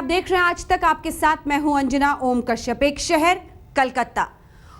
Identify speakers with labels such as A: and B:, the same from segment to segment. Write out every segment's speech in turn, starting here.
A: आप देख रहे हैं आज तक, आपके साथ मैं हूं अंजना ओम कश्यप। एक शहर कलकत्ता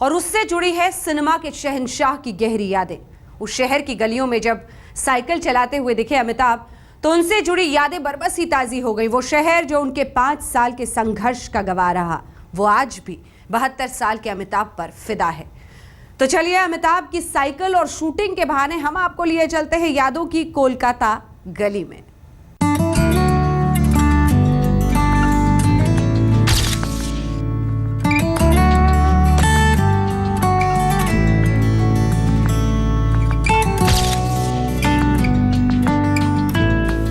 A: और उससे जुड़ी है सिनेमा के शहंशाह की गहरी यादें। उस शहर की गलियों में जब साइकिल चलाते हुए दिखे अमिताभ तो उनसे जुड़ी यादें बरबस ही ताजी हो गई। वो शहर जो उनके 5 साल के संघर्ष का गवाह रहा, वो आज भी 72 साल के अमिताभ पर फिदा है। तो चलिए अमिताभ की साइकिल और शूटिंग के बहाने हम आपको लिए चलते हैं यादों की कोलकाता गली में।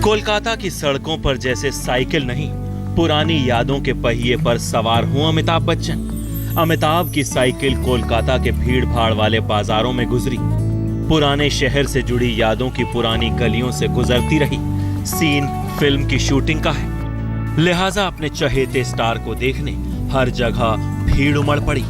B: कोलकाता की सड़कों पर जैसे साइकिल नहीं, पुरानी यादों के पहिए पर सवार हूं अमिताभ बच्चन। अमिताभ की साइकिल कोलकाता के भीड़ भाड़ वाले बाजारों में गुजरी, पुराने शहर से जुड़ी यादों की पुरानी गलियों से गुजरती रही। सीन फिल्म की शूटिंग का है, लिहाजा अपने चहेते स्टार को देखने हर जगह भीड़ उमड़ पड़ी।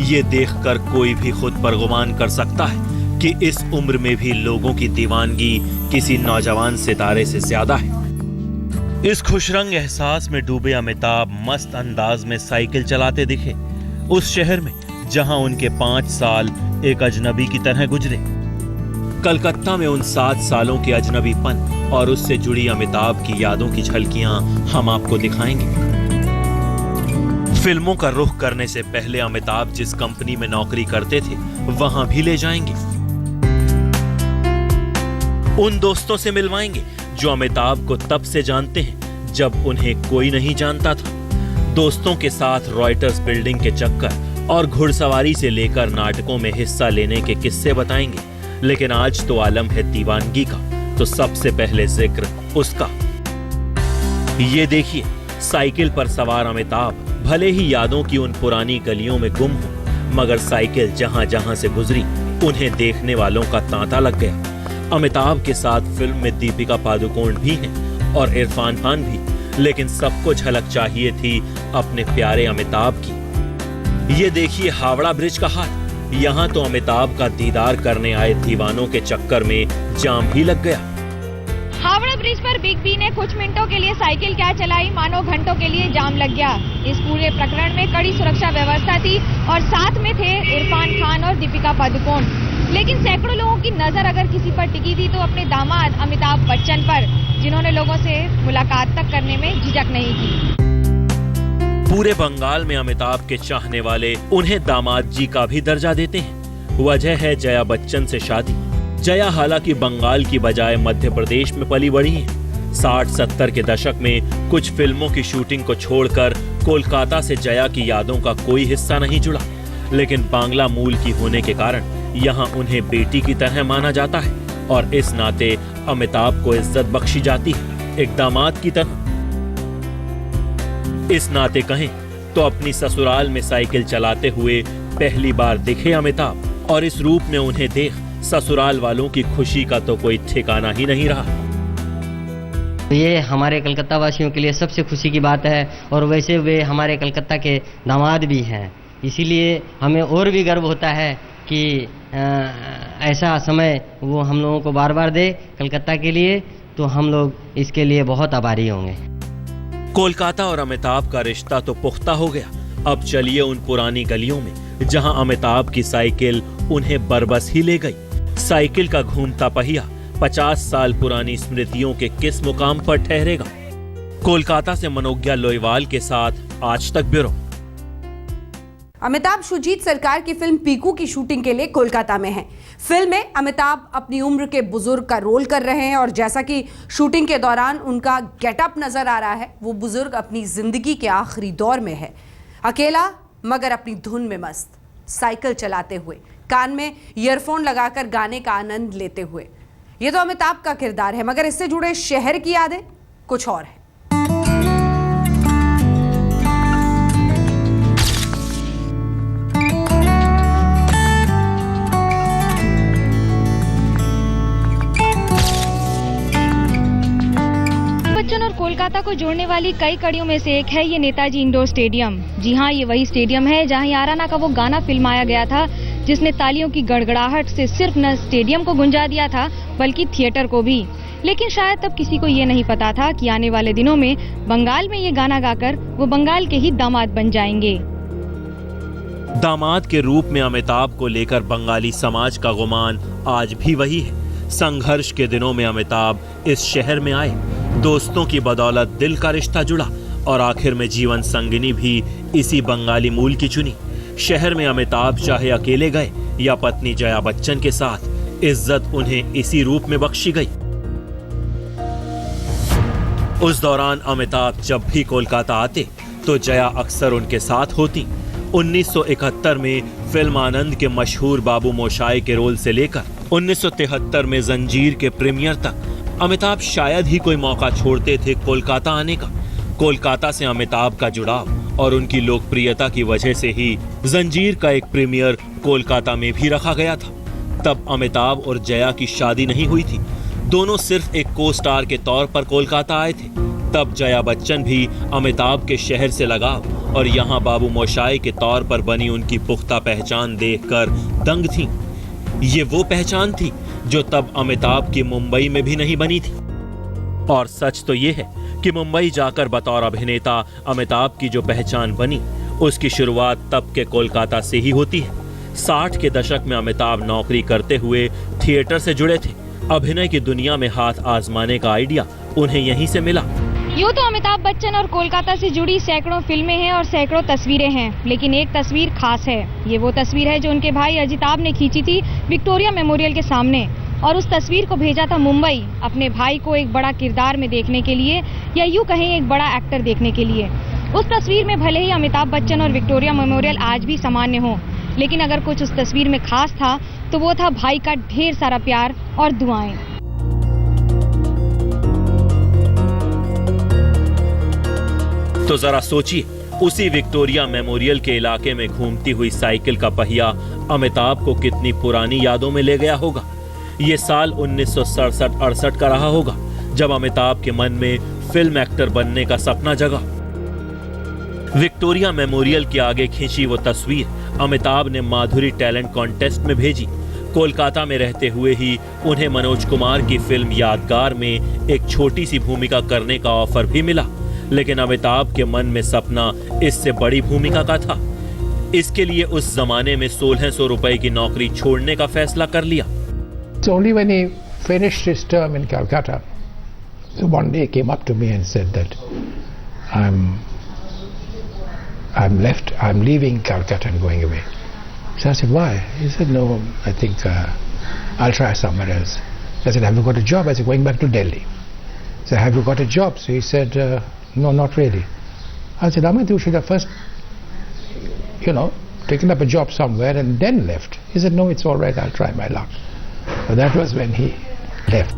B: ये देखकर कोई भी खुद पर गुमान कर सकता है कि इस उम्र में भी लोगों की दीवानगी किसी नौजवान सितारे से ज्यादा है। इस खुशरंग एहसास में डूबे अमिताभ मस्त अंदाज में साइकिल चलाते दिखे उस शहर में जहां उनके 5 साल एक अजनबी की तरह गुजरे। कलकत्ता में उन 7 सालों के अजनबीपन और उससे जुड़ी अमिताभ की यादों की झलकियां हम आपको दिखाएंगे। फिल्मों का रुख करने से पहले अमिताभ जिस कंपनी में नौकरी करते थे वहां भी ले जाएंगे। उन दोस्तों से मिलवाएंगे जो अमिताभ को तब से जानते हैं जब उन्हें कोई नहीं जानता था। दोस्तों के साथ रॉयटर्स बिल्डिंग के चक्कर और घुड़सवारी से लेकर नाटकों में हिस्सा लेने के किस्से बताएंगे। लेकिन आज तो आलम है दीवानगी का, तो सबसे पहले जिक्र उसका। ये देखिए, साइकिल पर सवार अमिताभ भले ही यादों की उन पुरानी गलियों में गुम हो, मगर साइकिल जहां जहां से गुजरी उन्हें देखने वालों का तांता लग गया। अमिताभ के साथ फिल्म में दीपिका पादुकोण भी हैं और इरफान खान भी, लेकिन सबको झलक चाहिए थी अपने प्यारे अमिताभ की। ये देखिए हावड़ा ब्रिज का हाल, यहाँ तो अमिताभ का दीदार करने आए दीवानों के चक्कर में जाम भी लग गया।
C: हावड़ा ब्रिज पर बिग बी ने कुछ मिनटों के लिए साइकिल क्या चलाई, मानो घंटों के लिए जाम लग गया। इस पूरे प्रकरण में कड़ी सुरक्षा व्यवस्था थी और साथ में थे इरफान खान और दीपिका पादुकोण। लेकिन सैकड़ों लोगों की नजर अगर किसी पर टिकी थी तो अपने दामाद अमिताभ बच्चन पर, जिन्होंने लोगों से मुलाकात तक करने में झिझक नहीं की।
B: पूरे बंगाल में अमिताभ के चाहने वाले उन्हें दामाद जी का भी दर्जा देते हैं। वजह है जया बच्चन से शादी। जया हालांकि बंगाल की बजाय मध्य प्रदेश में पली बढ़ी है। 60-70 के दशक में कुछ फिल्मों की शूटिंग को छोड़कर कोलकाता से जया की यादों का कोई हिस्सा नहीं जुड़ा, लेकिन बांग्ला मूल की होने के कारण यहाँ उन्हें बेटी की तरह माना जाता है और इस नाते अमिताभ को इज्जत बख्शी जाती है, एक दामाद की तरह। इस नाते कहें तो अपनी ससुराल में साइकिल चलाते हुए पहली बार दिखे अमिताभ, और इस रूप में उन्हें देख ससुराल वालों की खुशी का तो कोई ठिकाना ही नहीं रहा।
D: ये हमारे कलकत्ता वासियों के लिए सबसे खुशी की बात है और वैसे वे हमारे कलकत्ता के दामाद भी हैं, इसीलिए हमें और भी गर्व होता है कि ऐसा समय वो हम लोगों को बार बार दे कलकत्ता के लिए, तो हम लोग इसके लिए बहुत आभारी होंगे।
B: कोलकाता और अमिताभ का रिश्ता तो पुख्ता हो गया। अब चलिए उन पुरानी गलियों में जहां अमिताभ की साइकिल उन्हें बरबस ही ले गई। साइकिल का घूमता पहिया 50 साल पुरानी स्मृतियों के किस मुकाम पर ठहरेगा? कोलकाता से मनोज्ञा लोईवाल के साथ आज तक ब्यूरो।
A: अमिताभ सुजीत सरकार की फिल्म पीकू की शूटिंग के लिए कोलकाता में हैं। फिल्म में अमिताभ अपनी उम्र के बुजुर्ग का रोल कर रहे हैं और जैसा कि शूटिंग के दौरान उनका गेटअप नजर आ रहा है, वो बुजुर्ग अपनी जिंदगी के आखिरी दौर में है, अकेला मगर अपनी धुन में मस्त, साइकिल चलाते हुए, कान में ईयरफोन लगाकर गाने का आनंद लेते हुए। ये तो अमिताभ का किरदार है, मगर इससे जुड़े शहर की यादें कुछ और है।
C: बच्चन और कोलकाता को जोड़ने वाली कई कड़ियों में से एक है ये नेताजी इंडोर स्टेडियम। जी हाँ, ये वही स्टेडियम है जहाँ याराना का वो गाना फिल्माया गया था जिसने तालियों की गड़गड़ाहट से सिर्फ न स्टेडियम को गुंजा दिया था बल्कि थिएटर को भी। लेकिन शायद तब किसी को ये नहीं पता था कि आने वाले दिनों में बंगाल में ये गाना गाकर वो बंगाल के ही दामाद बन जाएंगे।
B: दामाद के रूप में अमिताभ को लेकर बंगाली समाज का गुमान आज भी वही है। संघर्ष के दिनों में अमिताभ इस शहर में आए, दोस्तों की बदौलत दिल का रिश्ता जुड़ा और आखिर में जीवन संगिनी भी इसी बंगाली मूल की चुनी। शहर में अमिताभ चाहे अकेले गए या पत्नी जया बच्चन के साथ, इज्जत उन्हें इसी रूप में बख्शी गई। उस दौरान अमिताभ जब भी कोलकाता आते तो जया अक्सर उनके साथ होती। 1971 में फिल्म आनंद के मशहूर बाबू मोशाय के रोल से लेकर 1973 में जंजीर के प्रीमियर तक अमिताभ शायद ही कोई मौका छोड़ते थे कोलकाता आने का। कोलकाता से अमिताभ का जुड़ाव और उनकी लोकप्रियता की वजह से ही जंजीर का एक प्रीमियर कोलकाता में भी रखा गया था। तब अमिताभ और जया की शादी नहीं हुई थी, दोनों सिर्फ एक को स्टार के तौर पर कोलकाता आए थे। तब जया बच्चन भी अमिताभ के शहर से लगाव और यहाँ बाबू मोशाय के तौर पर बनी उनकी पुख्ता पहचान देखकर दंग थी। ये वो पहचान थी जो तब अमिताभ की मुंबई में भी नहीं बनी थी। और सच तो ये है कि मुंबई जाकर बतौर अभिनेता अमिताभ की जो पहचान बनी, उसकी शुरुआत तब के कोलकाता से ही होती है। 60 के दशक में अमिताभ नौकरी करते हुए थिएटर से जुड़े थे। अभिनय की दुनिया में हाथ आजमाने का आइडिया उन्हें यहीं से मिला।
C: यूँ तो अमिताभ बच्चन और कोलकाता से जुड़ी सैकड़ों फिल्में हैं और सैकड़ों तस्वीरें हैं, लेकिन एक तस्वीर खास है। ये वो तस्वीर है जो उनके भाई अजिताभ ने खींची थी विक्टोरिया मेमोरियल के सामने, और उस तस्वीर को भेजा था मुंबई अपने भाई को एक बड़ा किरदार में देखने के लिए, या यूँ कहें एक बड़ा एक्टर देखने के लिए। उस तस्वीर में भले ही अमिताभ बच्चन और विक्टोरिया मेमोरियल आज भी सामान्य हो, लेकिन अगर कुछ उस तस्वीर में खास था तो वो था भाई का ढेर सारा प्यार और दुआएं।
B: तो जरा सोचिए, उसी विक्टोरिया मेमोरियल के इलाके में घूमती हुई साइकिल का पहिया अमिताभ को कितनी पुरानी यादों में ले गया होगा। ये साल 1967-68 का रहा होगा जब अमिताभ के मन में फिल्म एक्टर बनने का सपना जगा। विक्टोरिया मेमोरियल के आगे खींची वो तस्वीर अमिताभ ने माधुरी टैलेंट कॉन्टेस्ट में भेजी। कोलकाता में रहते हुए ही उन्हें मनोज कुमार की फिल्म यादगार में एक छोटी सी भूमिका करने का ऑफर भी मिला, लेकिन अमिताभ के मन में सपना इससे बड़ी भूमिका का था। इसके लिए उस जमाने में 1600 रुपए की नौकरी छोड़ने का फैसला कर लिया।
E: So only when he finished his term in Calcutta, one day he came up to me and said that I'm leaving Calcutta and going away. So I said, why? He said, no, I think I'll try somewhere else. I said, have you got a job? I said, going back to Delhi. I said, have you got a job? So he said, no, not really. I said, Amit, you should have first, taken up a job somewhere and then left. He said, no, it's all right, I'll try my luck. So that was when he left.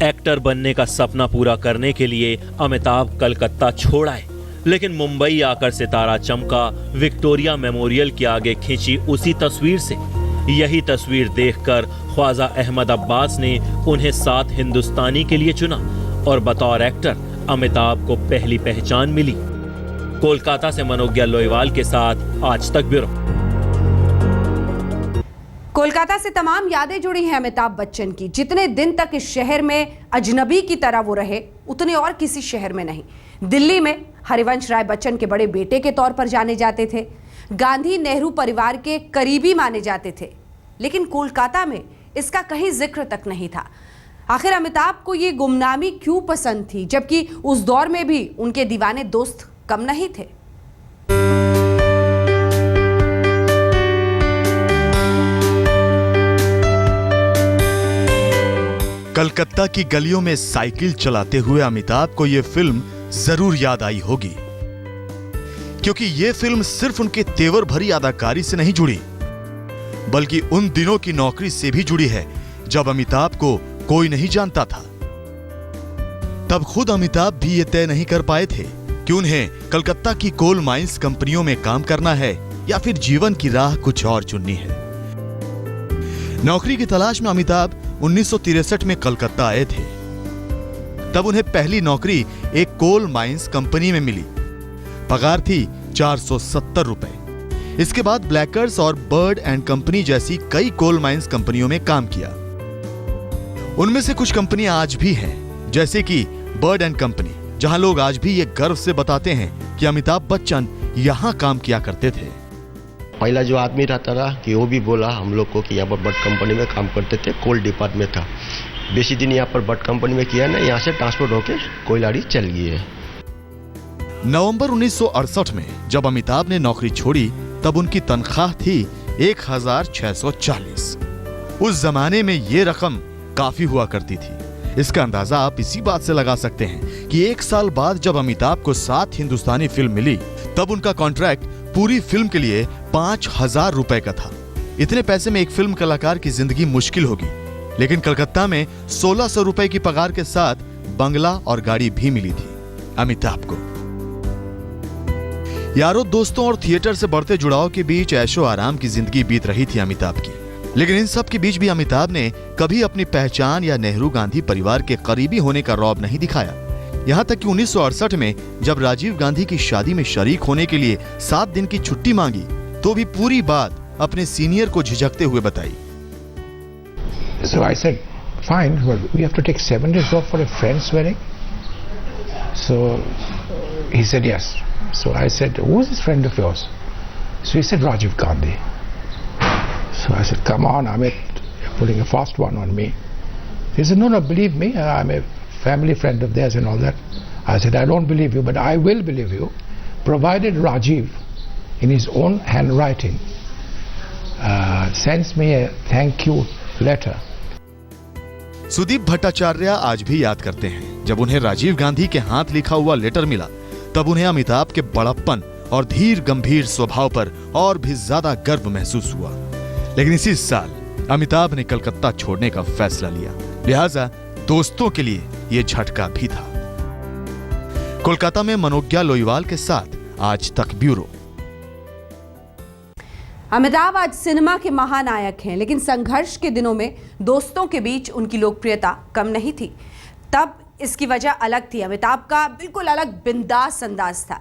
B: Actor बनने का सपना पूरा करने के लिए अमिताभ कलकत्ता छोड़ आए, लेकिन मुंबई आकर सितारा चमका विक्टोरिया मेमोरियल के आगे खींची उसी तस्वीर से। यही तस्वीर देखकर ख्वाजा अहमद अब्बास ने उन्हें 7 हिंदुस्तानी के लिए चुना और बतौर एक्टर अमिताभ को पहली पहचान मिली। कोलकाता से मनोज्ञा लोईवाल के साथ आज तक ब्यूरो।
A: कोलकाता से तमाम यादें जुड़ी हैं अमिताभ बच्चन की। जितने दिन तक इस शहर में अजनबी की तरह वो रहे, उतने और किसी शहर में नहीं। दिल्ली में हरिवंश राय बच्चन के बड़े बेटे के तौर पर जाने जाते थे, गांधी नेहरू परिवार के करीबी माने जाते थे, लेकिन कोलकाता में इसका कहीं जिक्र तक नहीं था। आखिर अमिताभ को ये गुमनामी क्यों पसंद थी, जबकि उस दौर में भी उनके दीवाने दोस्त कम नहीं थे।
F: कलकत्ता की गलियों में साइकिल चलाते हुए अमिताभ को यह फिल्म जरूर याद आई होगी, क्योंकि यह फिल्म सिर्फ उनके तेवर भरी अदाकारी से नहीं जुड़ी, बल्कि उन दिनों की नौकरी से भी जुड़ी है जब अमिताभ को कोई नहीं जानता था। तब खुद अमिताभ भी यह तय नहीं कर पाए थे कि उन्हें कलकत्ता की कोल माइंस कंपनियों में काम करना है या फिर जीवन की राह कुछ और चुननी है। नौकरी की तलाश में अमिताभ 1963 में कलकत्ता आए थे। तब उन्हें पहली नौकरी एक कोल माइंस कंपनी में मिली। पगार थी 470 रुपए। इसके बाद ब्लैकर्स और बर्ड एंड कंपनी जैसी कई कोल माइंस कंपनियों में काम किया। उनमें से कुछ कंपनियां आज भी हैं, जैसे कि बर्ड एंड कंपनी, जहां लोग आज भी ये गर्व से बताते हैं कि अमिताभ बच्चन यहां काम किया करते थे।
G: पहला जो आदमी रहता था कि वो भी बोला हम लोग को कि यहाँ पर बर्ड कंपनी में काम करते थे, कोल डिपार्टमेंट था। बेसी दिन यहाँ पर बर्ड कंपनी में किया ना, यहाँ से ट्रांसपोर्ट होके कोयलाड़ी चल गई है।
F: नवंबर 1968 में जब अमिताभ ने नौकरी छोड़ी तब उनकी तनख्वाह थी 1640। उस जमाने में ये रकम काफी हुआ करती थी। इसका अंदाजा आप इसी बात से लगा सकते हैं कि 1 साल बाद जब अमिताभ को 7 हिंदुस्तानी फिल्म मिली तब उनका कॉन्ट्रैक्ट पूरी फिल्म के लिए 5000 रुपए का था। इतने पैसे में एक फिल्म कलाकार की जिंदगी मुश्किल होगी, लेकिन कलकत्ता में 1600 रुपए की पगार के साथ बंगला और गाड़ी भी मिली थी अमिताभ को। यारों दोस्तों और थिएटर से बढ़ते जुड़ाव के बीच ऐशो आराम की जिंदगी बीत रही थी अमिताभ की। लेकिन इन सब के बीच भी अमिताभ ने कभी अपनी पहचान या नेहरू गांधी परिवार के करीबी होने का रौब नहीं दिखाया। यहाँ तक कि 1968 में जब राजीव गांधी की शादी में शरीक होने के लिए 7 दिन की छुट्टी मांगी तो भी पूरी बात अपने सीनियर को झिझकते हुए बताई।
E: So I said, fine, but we have to take 7 days off for a friend's wedding. So he said yes. So I said, who is this friend of yours? So he said, Rajiv Gandhi. So I said, come on, Amit, you're putting a fast one on me. He said, no, believe me, I'm a family friend of theirs and all that. I said, I don't believe you, but I will believe you, provided Rajiv, in his own handwriting, sends me a thank you letter.
F: Sudeep Bhattacharya आज भी याद करते हैं जब उन्हें राजीव गांधी के हाथ लिखा हुआ लेटर मिला तब उन्हें अमिताभ के बड़प्पन और धीर गंभीर स्वभाव पर और भी ज्यादा गर्व महसूस हुआ। लेकिन इसी साल अमिताभ ने कलकत्ता छोड़ने का फैसला लिया, लिहाजा दोस्तों के लिए यह झटका भी था। कोलकाता में मनोज्ञा लोईवाल के साथ आज तक ब्यूरो।
A: अमिताभ आज सिनेमा के महानायक हैं, लेकिन संघर्ष के दिनों में दोस्तों के बीच उनकी लोकप्रियता कम नहीं थी। तब इसकी वजह अलग थी। अमिताभ का बिल्कुल अलग बिंदास अंदाज था।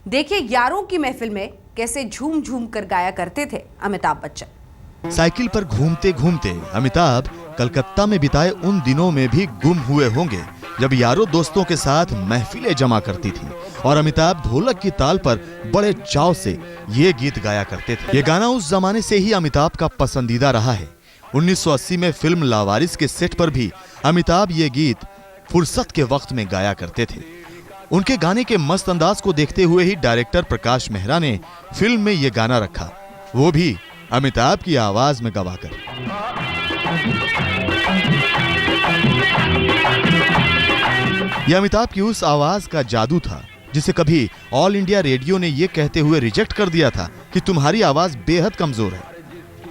A: देखिए यारों की महफिल में कैसे झूम झूम कर गाया करते थे अमिताभ बच्चन।
F: साइकिल पर घूमते घूमते अमिताभ कलकत्ता में बिताए उन दिनों में भी गुम हुए होंगे जब यारों दोस्तों के साथ महफिलें जमा करती थी और अमिताभ ढोलक की ताल पर बड़े चाव से ये गीत गाया करते थे। ये गाना उस जमाने से ही अमिताभ का पसंदीदा रहा है। 1980 में फिल्म लावारिस के सेट पर भी अमिताभ ये गीत फुर्सत के वक्त में गाया करते थे। उनके गाने के मस्त अंदाज को देखते हुए ही डायरेक्टर प्रकाश मेहरा ने फिल्म में ये गाना रखा, वो भी अमिताभ की आवाज में गवाकर। यह अमिताभ की उस आवाज का जादू था जिसे कभी ऑल इंडिया रेडियो ने यह कहते हुए रिजेक्ट कर दिया था कि तुम्हारी आवाज बेहद कमजोर है।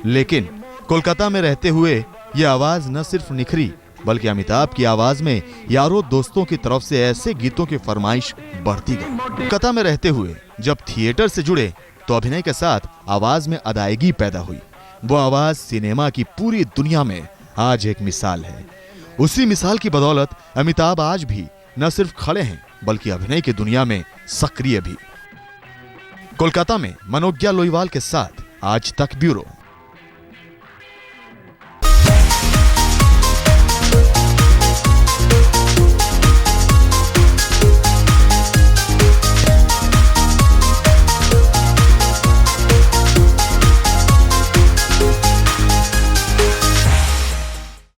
F: लेकिन कोलकाता में रहते हुए यह आवाज न सिर्फ निखरी बल्कि अमिताभ की आवाज में यारों दोस्तों की तरफ से ऐसे गीतों की फरमाइश बढ़ती गई। कोलकाता में रहते हुए जब थिएटर से जुड़े तो अभिनय के साथ आवाज में अदायगी पैदा हुई। वो आवाज सिनेमा की पूरी दुनिया में आज एक मिसाल है। उसी मिसाल की बदौलत अमिताभ आज भी न सिर्फ खड़े हैं बल्कि अभिनय की दुनिया में सक्रिय भी। कोलकाता में मनोज्ञा लोईवाल के साथ आज तक ब्यूरो।